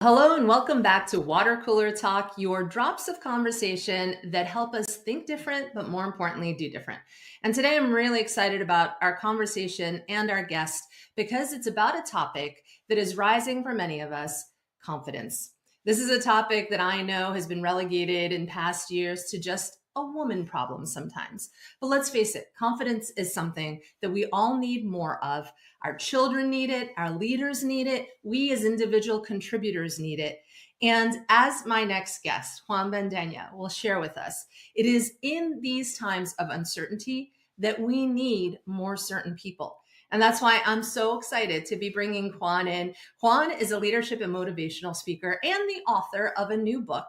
Hello and welcome back to Water Cooler Talk, your drops of conversation that help us think different, but more importantly, do different. And today I'm really excited about our conversation and our guest because it's about a topic that is rising for many of us: confidence. This is a topic that I know has been relegated in past years to just a woman problem sometimes. But let's face it, confidence is something that we all need more of. Our children need it, our leaders need it, we as individual contributors need it. And as my next guest, Juan Bendana, will share with us, it is in these times of uncertainty that we need more certain people. And that's why I'm so excited to be bringing Juan in. Juan is a leadership and motivational speaker and the author of a new book,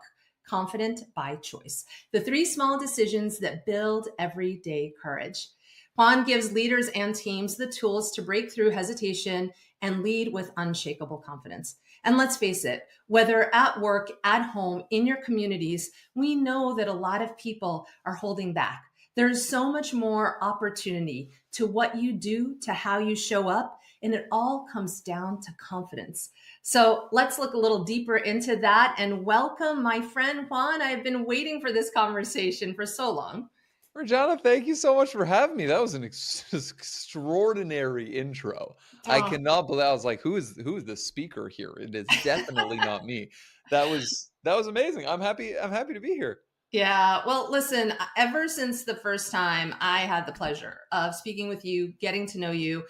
Confident by Choice: The Three Small Decisions That Build Everyday Courage. Juan gives leaders and teams the tools to break through hesitation and lead with unshakable confidence. And let's face it, whether at work, at home, in your communities, we know that a lot of people are holding back. There's so much more opportunity to what you do, to how you show up, and it all comes down to confidence. So let's look a little deeper into that and welcome my friend Juan. I've been waiting for this conversation for so long. Regina, thank you so much for having me. That was an extraordinary intro. I Oh, cannot believe I was like, who is the speaker here? It is definitely not me. That was amazing. I'm happy to be here. yeah. Well, listen, ever since the first time I had the pleasure of speaking with you, getting to know you,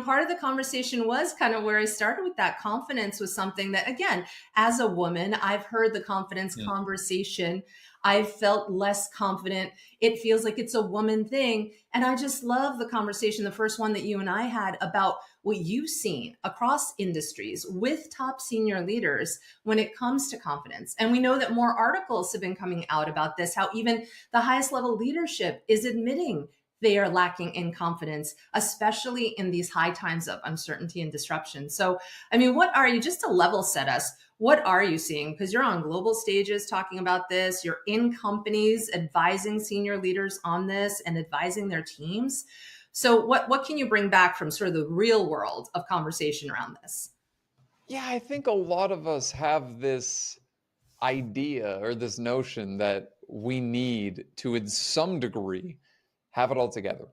part of the conversation was kind of where I started with that confidence was something that, again, as a woman, I've heard the confidence Yeah. conversation. I've felt less confident. It feels like it's a woman thing. And I just love the conversation, the first one that you and I had about what you've seen across industries with top senior leaders when it comes to confidence. And we know that more articles have been coming out about this, how even the highest level leadership is admitting they are lacking in confidence, especially in these high times of uncertainty and disruption. So, I mean, what are you, just to level set us, what are you seeing? Because you're on global stages talking about this, you're in companies advising senior leaders on this and advising their teams. So, what can you bring back from sort of the real world of conversation around this? Yeah, I think a lot of us have this idea or this notion that we need to, in some degree, have it all together,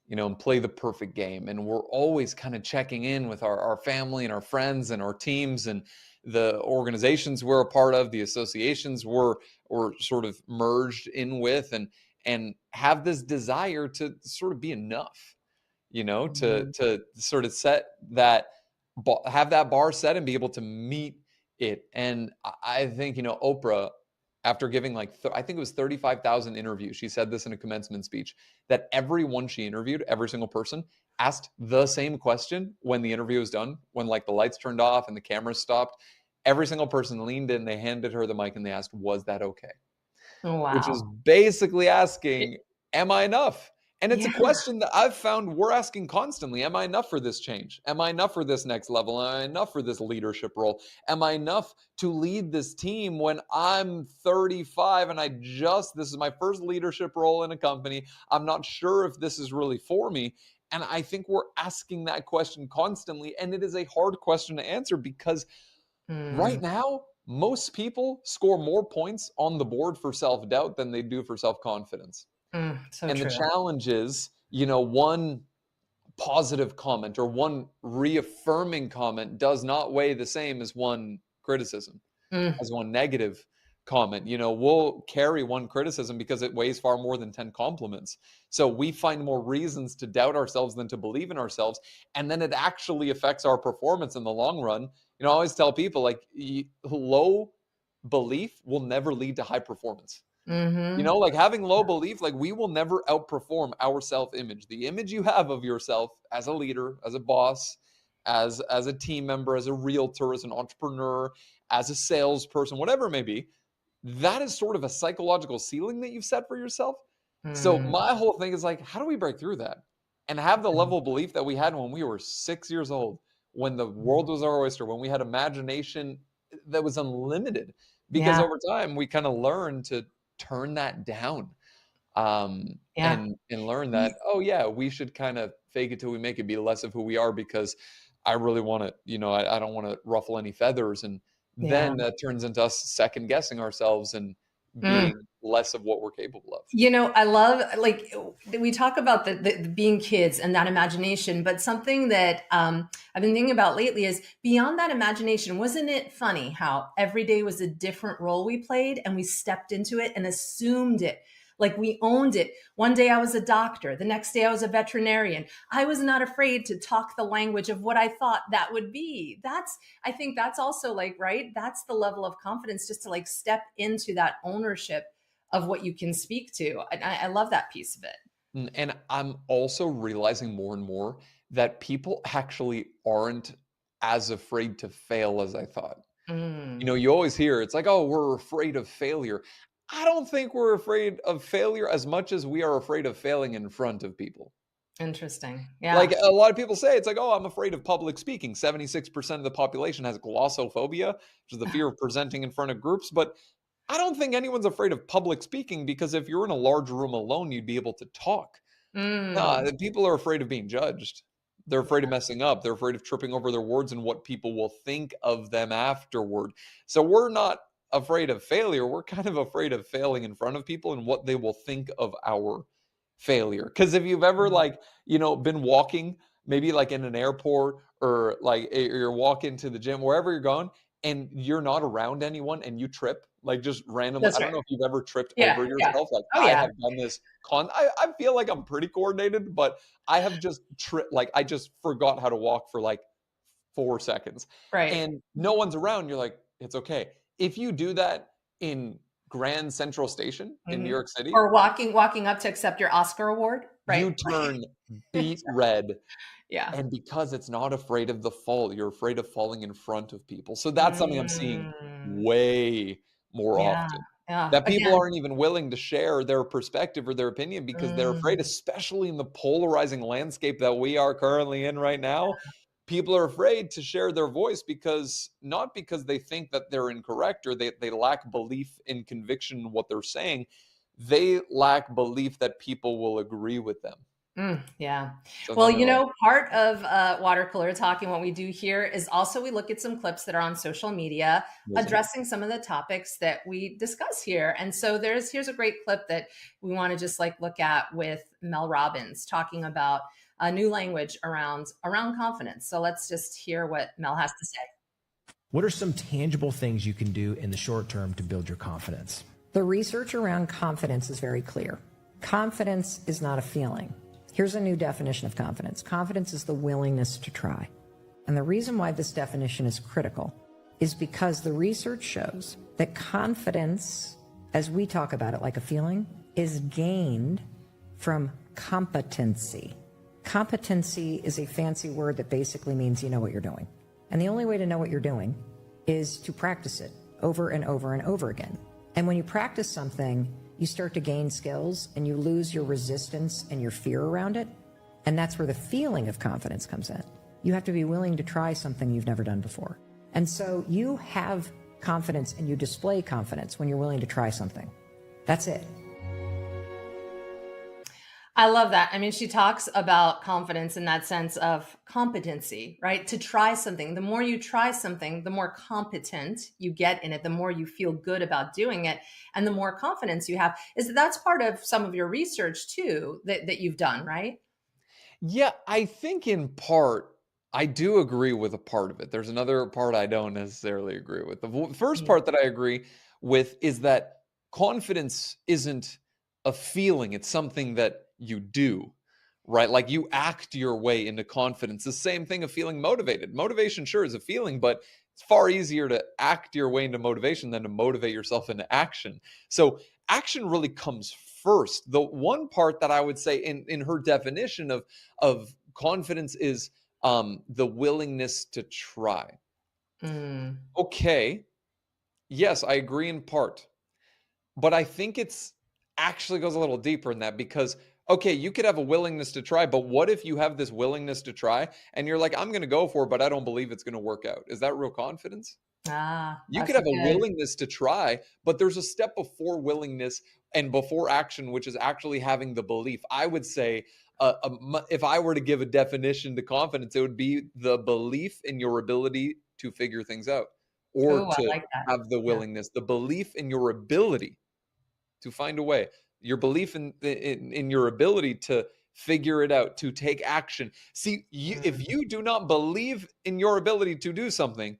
and play the perfect game. And we're always kind of checking in with our family and our friends and our teams and the organizations we're a part of, the associations we're sort of merged in with, and have this desire to sort of be enough, to Mhm. sort of set that, have that bar set and be able to meet it. And I think, Oprah, after giving I think it was 35,000 interviews, she said this in a commencement speech, that everyone she interviewed, every single person, asked the same question when the interview was done, when the lights turned off and the cameras stopped. Every single person leaned in, they handed her the mic and they asked, was that okay? Which is Wow. basically asking, am I enough? And it's a Yeah. question that I've found we're asking constantly. Am I enough for this change? Am I enough for this next level? Am I enough for this leadership role? Am I enough to lead this team when I'm 35 and this is my first leadership role in a company? I'm not sure if this is really for me. And I think we're asking that question constantly. And it is a hard question to answer because Mm, right now, most people score more points on the board for self-doubt than they do for self-confidence. so And the true. challenge is, one positive comment or one reaffirming comment does not weigh the same as one criticism, Mm, as one negative comment. We'll carry one criticism because it weighs far more than 10 compliments. So we find more reasons to doubt ourselves than to believe in ourselves. And then it actually affects our performance in the long run. I always tell people low belief will never lead to high performance. hmm. Having low belief, we will never outperform our self-image. The image you have of yourself as a leader, as a boss, as a team member, as a realtor, as an entrepreneur, as a salesperson, whatever it may be, that is sort of a psychological ceiling that you've set for yourself. So Mm, my whole thing is how do we break through that and have the level of belief that we had when we were 6 years old, when the world was our oyster, when we had imagination that was unlimited? Because yeah, over time we kind of learn to turn that down, yeah. and learn that, oh yeah, we should kind of fake it till we make it, be less of who we are, because I really want to, I don't want to ruffle any feathers. And Yeah. then that turns into us second guessing ourselves and Mm. being less of what we're capable of. You know, I love, like, we talk about the being kids and that imagination, but something that I've been thinking about lately is beyond that imagination. Wasn't it funny how every day was a different role we played and we stepped into it and assumed it? Like we owned it. One day I was a doctor. The next day I was a veterinarian. I was not afraid to talk the language of what I thought that would be. I think that's also like, right? That's the level of confidence, just to like step into that ownership of what you can speak to. And I love that piece of it. And I'm also realizing more and more that people actually aren't as afraid to fail as I thought. Mm, You always hear it's like, oh, we're afraid of failure. I don't think we're afraid of failure as much as we are afraid of failing in front of people. interesting. Like Yeah. a lot of people say, it's like, oh, I'm afraid of public speaking. 76% of the population has glossophobia, which is the fear of presenting in front of groups. But I don't think anyone's afraid of public speaking because if you're in a large room alone, you'd be able to talk. No, Mm, the people are afraid of being judged. They're afraid of messing up. They're afraid of tripping over their words and what people will think of them afterward. So we're not afraid of failure. We're kind of afraid of failing in front of people and what they will think of our failure. Because if you've ever been walking, maybe like in an airport or like you're walking to the gym, wherever you're going, and you're not around anyone and you trip, like just randomly. that's I don't right. know if you've ever tripped Yeah. over Yeah. yourself. Like Oh I yeah. have done this I feel like I'm pretty coordinated, but I have just like I just forgot how to walk for like 4 seconds. Right. And no one's around. You're like, it's okay. If you do that in Grand Central Station in New Hmm. York City, Or walking up to accept your Oscar award. Right. you turn beet red. Yeah. And because it's not afraid of the fall, you're afraid of falling in front of people. So that's something I'm seeing Mm, way more yeah. often. Yeah. That people Again. aren't even willing to share their perspective or their opinion because they're afraid, Mm, especially in the polarizing landscape that we are currently in right now. People are afraid to share their voice because not because they think that they're incorrect or they lack belief in conviction in what they're saying. They lack belief that people will agree with them. yeah. So Well, then they're like, part of water cooler talking, what we do here is also we look at some clips that are on social media amazing. addressing some of the topics that we discuss here. And so here's a great clip that we want to just like look at with Mel Robbins talking about a new language around confidence. So let's just hear what Mel has to say. What are some tangible things you can do in the short term to build your confidence? The research around confidence is very clear. Confidence is not a feeling. Here's a new definition of confidence. Confidence is the willingness to try. And the reason why this definition is critical is because the research shows that confidence, as we talk about it like a feeling, is gained from competency. Competency is a fancy word that basically means you know what you're doing. And the only way to know what you're doing is to practice it over and over and over again. And when you practice something, you start to gain skills and you lose your resistance and your fear around it. And that's where the feeling of confidence comes in. You have to be willing to try something you've never done before. And so you have confidence and you display confidence when you're willing to try something. That's it. I love that. I mean, she talks about confidence in that sense of competency, right? To try something. The more you try something, the more competent you get in it, the more you feel good about doing it, and the more confidence you have. That's part of some of your research too that you've done, right? Yeah, I think in part, I do agree with a part of it. There's another part I don't necessarily agree with. The first Mm. part that I agree with is that confidence isn't a feeling, it's something that you do, right? Like you act your way into confidence. The same thing of feeling motivated. Motivation, sure, is a feeling, but it's far easier to act your way into motivation than to motivate yourself into action. So action really comes first. The one part that I would say in her definition of confidence is the willingness to try. Mm. Okay, yes, I agree in part, but I think it's actually goes a little deeper in that because okay, you could have a willingness to try, but what if you have this willingness to try and you're like, I'm going to go for it, but I don't believe it's going to work out? Is that real confidence? You could That's a have a good. willingness to try, but there's a step before willingness and before action, which is actually having the belief. I would say, if I were to give a definition to confidence, it would be the belief in your ability to figure things out or Oh, I to like that. have the Yeah. willingness, the belief in your ability to find a way, your belief in your ability to figure it out, to take action. See, Mm, if you do not believe in your ability to do something,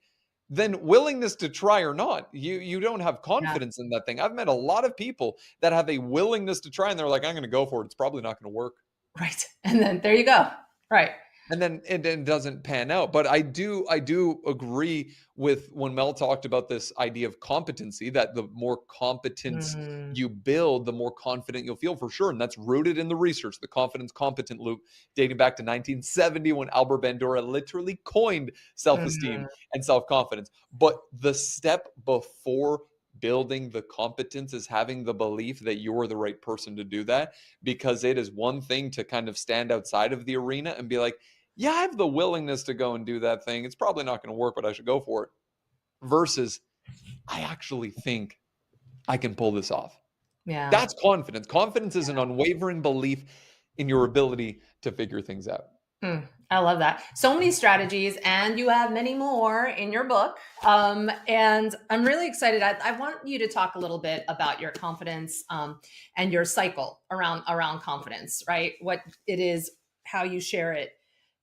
then willingness to try or not, you don't have yeah. confidence in that thing. I've met a lot of people that have a willingness to try and they're like, I'm going to go for it. It's probably not going to work. Right. And then there you go. Right. And then it doesn't pan out. But I do agree with when Mel talked about this idea of competency, that the more competence Mm, you build, the more confident you'll feel, for sure. And that's rooted in the research, the confidence competent loop, dating back to 1970 when Albert Bandura literally coined self-esteem mm, and self-confidence. But the step before building the competence is having the belief that you're the right person to do that, because it is one thing to kind of stand outside of the arena and be like, yeah, I have the willingness to go and do that thing. It's probably not going to work, but I should go for it. Versus, I actually think I can pull this off. yeah. That's confidence. Confidence is an unwavering belief in your ability to figure things out. I love that. So many strategies, and you have many more in your book. And I'm really excited. I want you to talk a little bit about your confidence and your cycle around confidence, right? What it is, how you share it,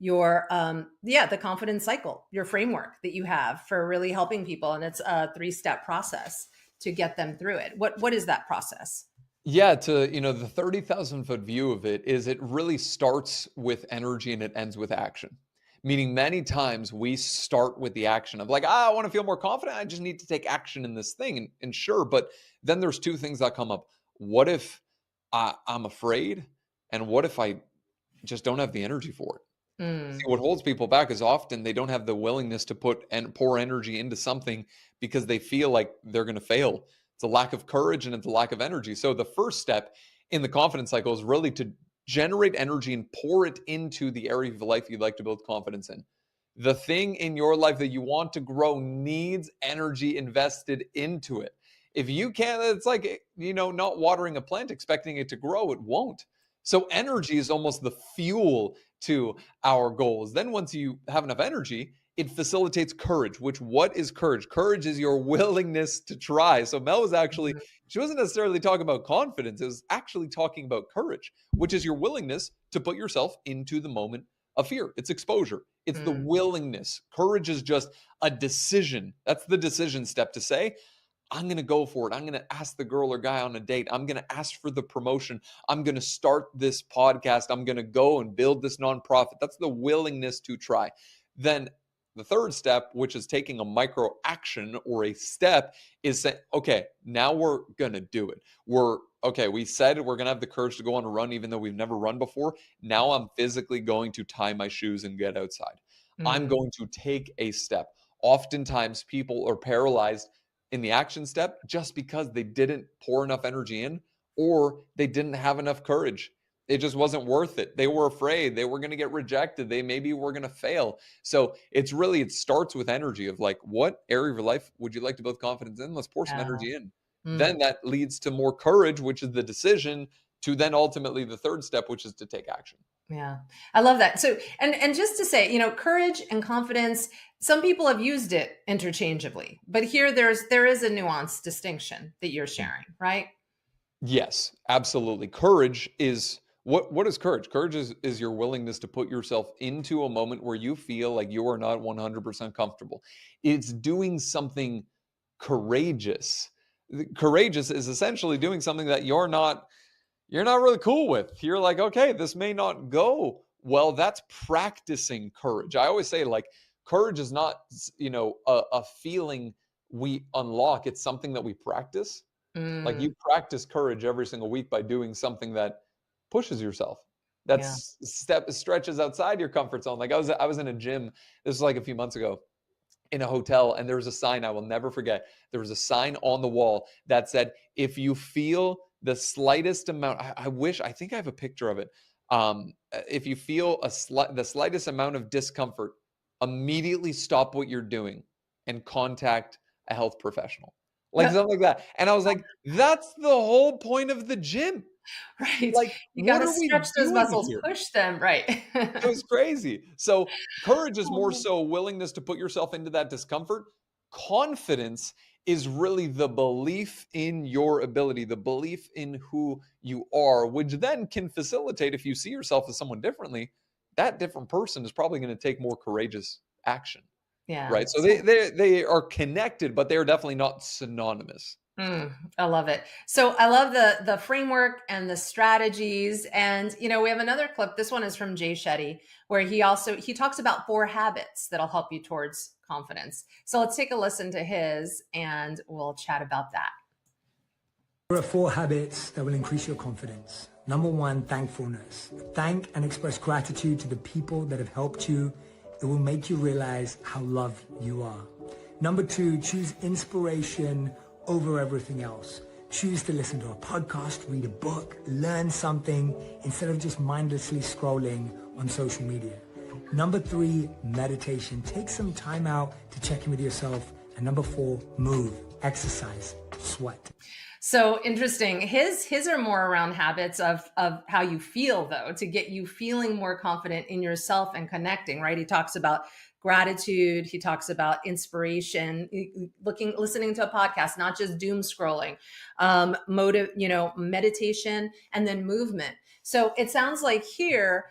your the confidence cycle, your framework that you have for really helping people, and it's a 3-step process to get them through it. What is that process? Yeah, the 30,000-foot view of it is it really starts with energy and it ends with action. Meaning many times we start with the action of like, I want to feel more confident. I just need to take action in this thing. And sure, but then there's two things that come up. What if I'm afraid? And what if I just don't have the energy for it? See, Mm, what holds people back is often they don't have the willingness to put and pour energy into something because they feel like they're going to fail. It's a lack of courage and it's a lack of energy. So the first step in the confidence cycle is really to generate energy and pour it into the area of life you'd like to build confidence in. The thing in your life that you want to grow needs energy invested into it. If you can't, it's like, not watering a plant, expecting it to grow, it won't. So energy is almost the fuel to our goals. Then once you have enough energy, it facilitates courage, which what is courage? Courage is your willingness to try. So Mel was actually, mm, she wasn't necessarily talking about confidence. It was actually talking about courage, which is your willingness to put yourself into the moment of fear. It's exposure. It's the mm, willingness. Courage is just a decision. That's the decision step to say, I'm going to go for it. I'm going to ask the girl or guy on a date. I'm going to ask for the promotion. I'm going to start this podcast. I'm going to go and build this nonprofit. That's the willingness to try. Then the third step, which is taking a micro action or a step, is saying, okay, now we're going to do it. We said we're going to have the courage to go on a run, even though we've never run before. Now I'm physically going to tie my shoes and get outside. I'm mm. going to take a step. Oftentimes people are paralyzed in the action step just because they didn't pour enough energy in or they didn't have enough courage. It just wasn't worth it. They were afraid they were going to get rejected. They maybe were going to fail. So it starts with energy of like, what area of your life would you like to build confidence in? Let's pour some Yeah. energy in. Mm. Then that leads to more courage, which is the decision, to then ultimately the third step, which is to take action. Yeah, I love that. So, and just to say, courage and confidence, some people have used it interchangeably, but here there is a nuanced distinction that you're sharing, right? Yes, absolutely. Courage is what is courage? Courage is your willingness to put yourself into a moment where you feel like you are not 100% comfortable. It's doing something courageous. Courageous is essentially doing something that you're not really cool with. You're like, okay, this may not go well. That's practicing courage. I always say, like, courage is not, a feeling we unlock. It's something that we practice. Like Mm, you practice courage every single week by doing something that pushes yourself. yeah. That's stretches outside your comfort zone. Like I was in a gym. This was like a few months ago in a hotel, and there was a sign I will never forget. There was a sign on the wall that said, if you feel the slightest amount, I think I have a picture of it. If you feel the slightest amount of discomfort, immediately stop what you're doing and contact a health professional. Like Yeah, something like that. And I was like, that's the whole point of the gym. right. Like, You got what to are we stretch those doing muscles, here? push them, right? It was crazy. So courage is more Oh, so willingness to put yourself into that discomfort. Confidence is really the belief in your ability, the belief in who you are, which then can facilitate, if you see yourself as someone differently, that different person is probably going to take more courageous action. Yeah. Right. So they are connected, but they're definitely not synonymous. I love it. So I love the framework and the strategies. And we have another clip. This one is from Shetty, where he talks about 4 habits that'll help you towards confidence. So let's take a listen to his and we'll chat about that. There are 4 habits that will increase your confidence. Number 1, thankfulness. Thank and express gratitude to the people that have helped you. It will make you realize how loved you are. Number 2, choose inspiration over everything else. Choose to listen to a podcast, read a book, learn something instead of just mindlessly scrolling on social media. Number 3, meditation. Take some time out to check in with yourself. And number 4, move, exercise, sweat. So interesting. His are more around habits of how you feel, though, to get you feeling more confident in yourself and connecting, right? He talks about gratitude. He talks about inspiration, listening to a podcast, not just doom scrolling, meditation, and then movement. So it sounds like here,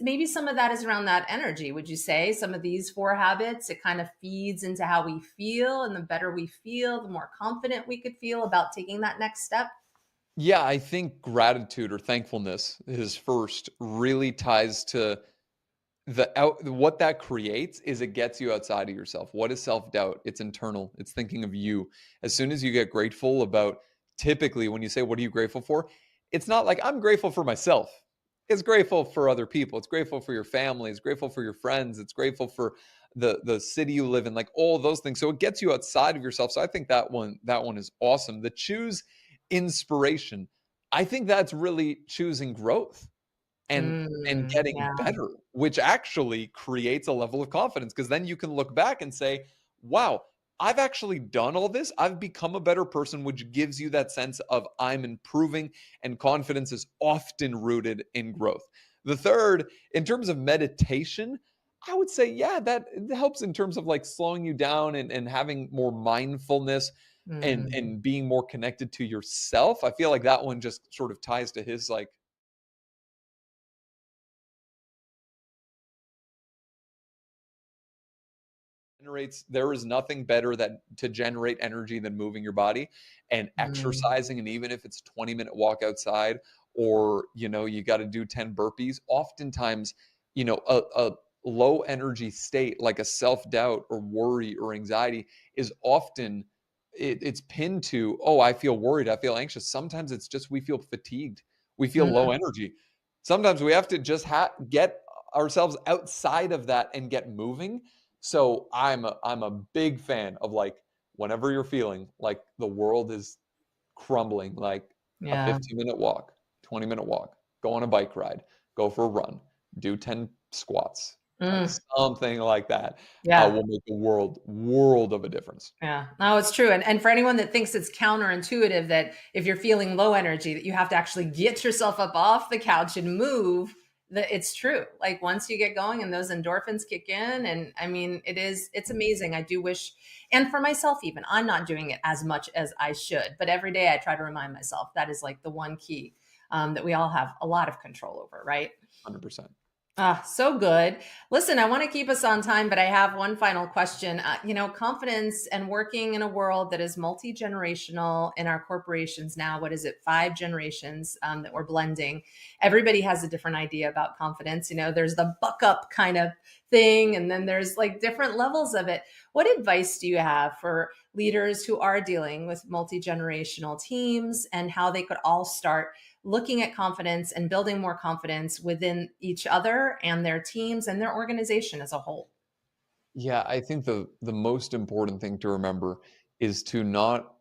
maybe some of that is around that energy. Would you say some of these 4 habits, it kind of feeds into how we feel, and the better we feel, the more confident we could feel about taking that next step? Yeah, I think gratitude or thankfulness is first really ties to what that creates is it gets you outside of yourself. What is self-doubt? It's internal. It's thinking of you. As soon as you get grateful about, typically when you say, what are you grateful for? It's not like I'm grateful for myself. It's grateful for other people. It's grateful for your family. It's grateful for your friends. It's grateful for the city you live in, like all those things. So it gets you outside of yourself. So I think that one is awesome. The choose inspiration. I think that's really choosing growth and getting better, which actually creates a level of confidence, because then you can look back and say, wow, I've actually done all this. I've become a better person, which gives you that sense of I'm improving, and confidence is often rooted in growth. The third, in terms of meditation, I would say, yeah, that helps in terms of like slowing you down and having more mindfulness and being more connected to yourself. I feel like that one just sort of ties to his like, there is nothing better to generate energy than moving your body and exercising. And even if it's 20-minute walk outside, or you got to do 10 burpees, oftentimes a low energy state like a self-doubt or worry or anxiety is often it's pinned to, oh, I feel worried, I feel anxious. Sometimes it's just we feel fatigued, we feel low energy. Sometimes we have to just get ourselves outside of that and get moving. So I'm a big fan of, like, whenever you're feeling like the world is crumbling, like a 15-minute walk, 20-minute walk, go on a bike ride, go for a run, do 10 squats, like something like that. Will make a world of a difference. Yeah, no, it's true. And for anyone that thinks it's counterintuitive that if you're feeling low energy, that you have to actually get yourself up off the couch and move, that it's true. Like once you get going and those endorphins kick in, and I mean, it's amazing. I do wish, and for myself even, I'm not doing it as much as I should, but every day I try to remind myself that is like the one key that we all have a lot of control over, right? 100%. So good. Listen, I want to keep us on time, but I have one final question. Confidence and working in a world that is multi-generational in our corporations now, what is it, 5 generations that we're blending. Everybody has a different idea about confidence. There's the buck up kind of thing, and then there's like different levels of it. What advice do you have for leaders who are dealing with multi-generational teams and how they could all start looking at confidence and building more confidence within each other and their teams and their organization as a whole? Yeah, I think the most important thing to remember is to not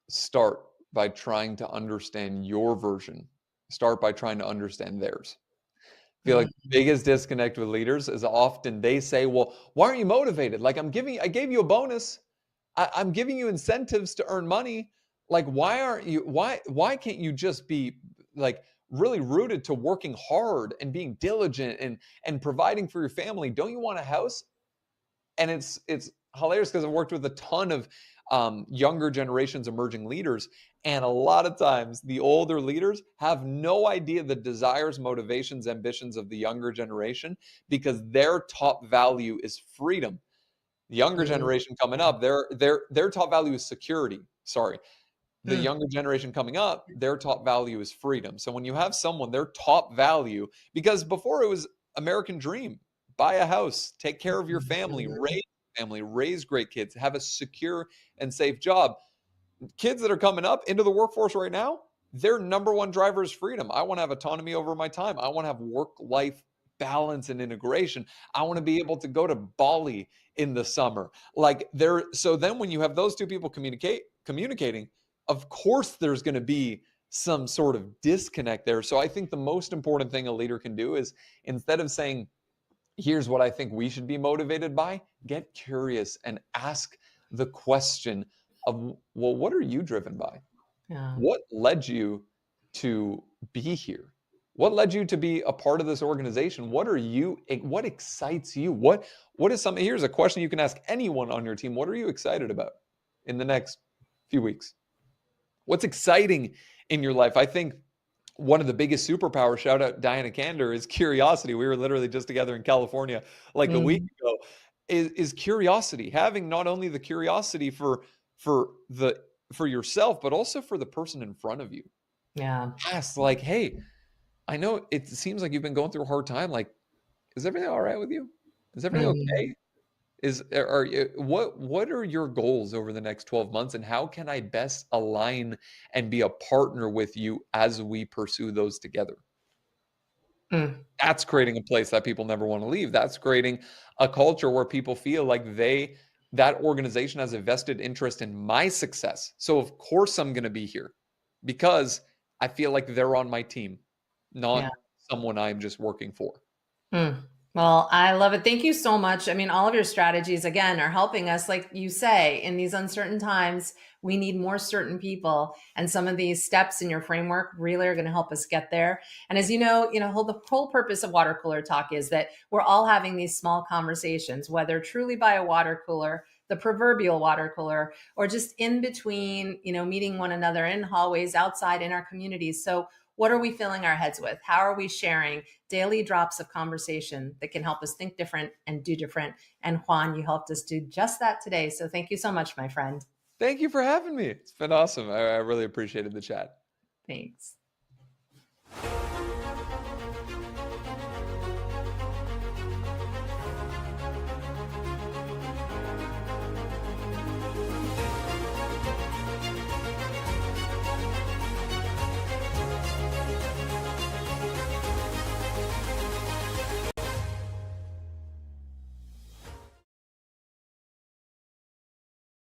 start by trying to understand your version. Start by trying to understand theirs. I feel like the biggest disconnect with leaders is often they say, well, why aren't you motivated? Like I gave you a bonus. I'm giving you incentives to earn money. Like, why can't you just be like really rooted to working hard and being diligent and providing for your family? Don't you want a house? And it's hilarious because I've worked with a ton of younger generations, emerging leaders. And a lot of times the older leaders have no idea the desires, motivations, ambitions of the younger generation because their top value is freedom. The younger generation coming up, their top value is security. Sorry. The younger generation coming up, their top value is freedom. So when you have someone, their top value, because before it was American dream, buy a house, take care of your family, raise great kids, have a secure and safe job. Kids that are coming up into the workforce right now, their number one driver is freedom. I want to have autonomy over my time. I want to have work-life balance and integration. I want to be able to go to Bali in the summer. So then when you have those two people communicating, of course there's going to be some sort of disconnect there. So I think the most important thing a leader can do is, instead of saying, here's what I think we should be motivated by, get curious and ask the question of, well, what are you driven by? Yeah. What led you to be here? What led you to be a part of this organization? What excites you? What is something? Here's a question you can ask anyone on your team. What are you excited about in the next few weeks? What's exciting in your life? I think one of the biggest superpowers, shout out Diana Kander, is curiosity. We were literally just together in California like a week ago. Is curiosity, having not only the curiosity for yourself, but also for the person in front of you. Yeah. Ask, like, hey, I know it seems like you've been going through a hard time. Like, is everything all right with you? Is everything okay? What are your goals over the next 12 months, and how can I best align and be a partner with you as we pursue those together? That's creating a place that people never want to leave. That's creating a culture where people feel like that organization has a vested interest in my success. So of course I'm going to be here because I feel like they're on my team, not someone I'm just working for. Well, I love it. Thank you so much. I mean, all of your strategies, again, are helping us. Like you say, in these uncertain times, we need more certain people. And some of these steps in your framework really are going to help us get there. And as you know, the whole purpose of Water Cooler Talk is that we're all having these small conversations, whether truly by a water cooler, the proverbial water cooler, or just in between, meeting one another in hallways, outside, in our communities. So what are we filling our heads with? How are we sharing daily drops of conversation that can help us think different and do different? And Juan, you helped us do just that today. So thank you so much, my friend. Thank you for having me. It's been awesome. I really appreciated the chat. Thanks.